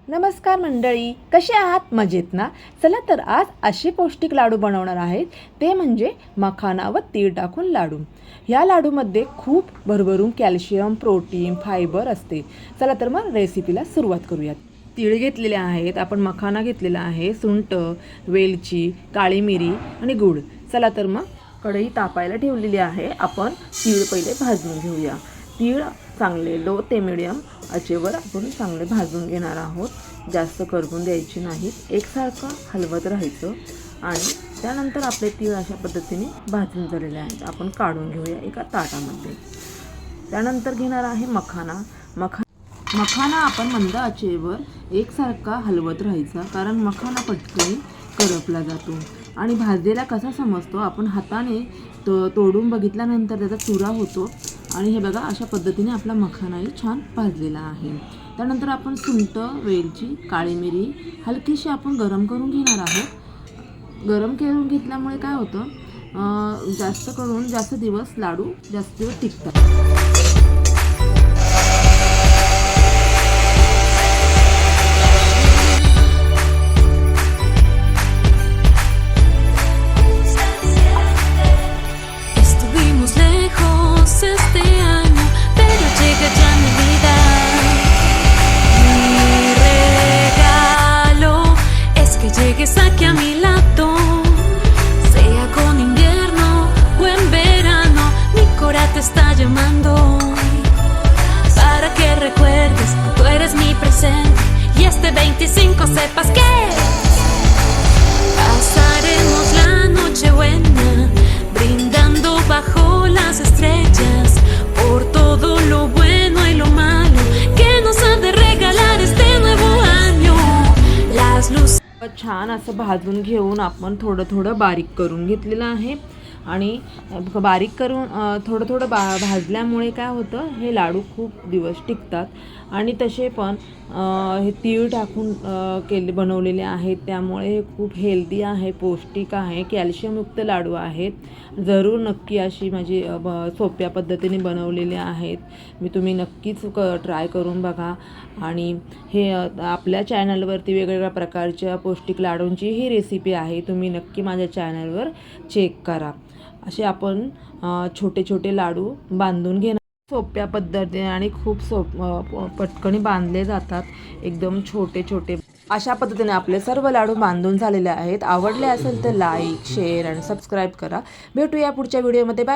नमस्कार मंडळी, कसे आहात? मजेत ना? चला तर आज असे पौष्टिक लाडू बनवणार आहेत, ते म्हणजे मखाना व तीळ टाकून लाडू. या लाडूमध्ये खूप भरभरून कॅल्शियम, प्रोटीन, फायबर असते. चला तर मग रेसिपीला सुरुवात करूयात. तीळ घेतलेले आहेत, आपण मखाना घेतलेला आहे, सुंठ, वेलची, काळी मिरी आणि गूळ. चला तर मग कढई तापायला ठेवलेली आहे. आपण तीळ पहिले भाजून घेऊया. तीळ चांगले लो ते मिडियम आचेवर आपण चांगले भाजून घेणार आहोत. जास्त करपून द्यायची नाहीत, एकसारखं हलवत राहायचं. आणि त्यानंतर आपले तीळ अशा पद्धतीने भाजून झालेले आहेत, आपण काढून घेऊया एका ताटामध्ये. त्यानंतर घेणार आहे मखाना. मखाना आपण मंद आचेवर एकसारखा हलवत राहायचा, कारण मखाना पटकन करपला जातो. आणि भाजलेला कसा समजतो, आपण हाताने तोडून बघितल्यानंतर त्याचा चुरा होतो. आणि हे बघा, अशा पद्धतीने आपला मखानाही छान भाजलेला आहे. त्यानंतर आपण सुंठ, वेलची, काळी मिरी हलकीशी आपण गरम करून घेणार आहोत. गरम करून घेतल्यामुळे काय होतं, जास्त दिवस लाडू जास्त दिवस टिकतात. Llegues aquí a mi lado, sea con invierno o en verano, mi cora te está llamando, para que recuerdes que tú eres mi presente y este 25 sepas que pasaremos la noche buena, brindando bajo las estrellas, por todo lo bueno y lo malo que nos ha de regalar este nuevo año, las luces. छान असं भाजून घेऊन आपण थोडं बारीक करून घेतलेलं आहे. आणि बारीक करून थोडं भाजल्यामुळे काय होतं, हे लाडू खूप दिवस टिकतात. आणि तसे पण हे तीळ टाकून बनवलेले आहेत, त्यामुळे हे खूप हेल्दी आहे, पौष्टिक आहे, कॅल्शियमयुक्त लाडू आहेत. जरूर नक्की अशी माझी सोप्या पद्धतीने बनवलेले आहेत. तुम्ही नक्कीच ट्राय करून बघा. आणि हे आपल्या चॅनलवरती वेगवेगळ्या प्रकारच्या पौष्टिक लाडूंची ही रेसिपी आहे, तुम्ही नक्की माझ्या चॅनलवर चेक करा. असे आपण छोटे लाडू बांधून घेणार सोप्या पद्धतीने, आणि खूप पटकन बांधले जातात, एकदम छोटे. अशा पद्धतीने आपले सर्व लाडू बांधून झालेले आहेत. आवडले असेल तर लाईक, शेअर आणि सबस्क्राईब करा. भेटूया पुढच्या व्हिडिओमध्ये. बाय.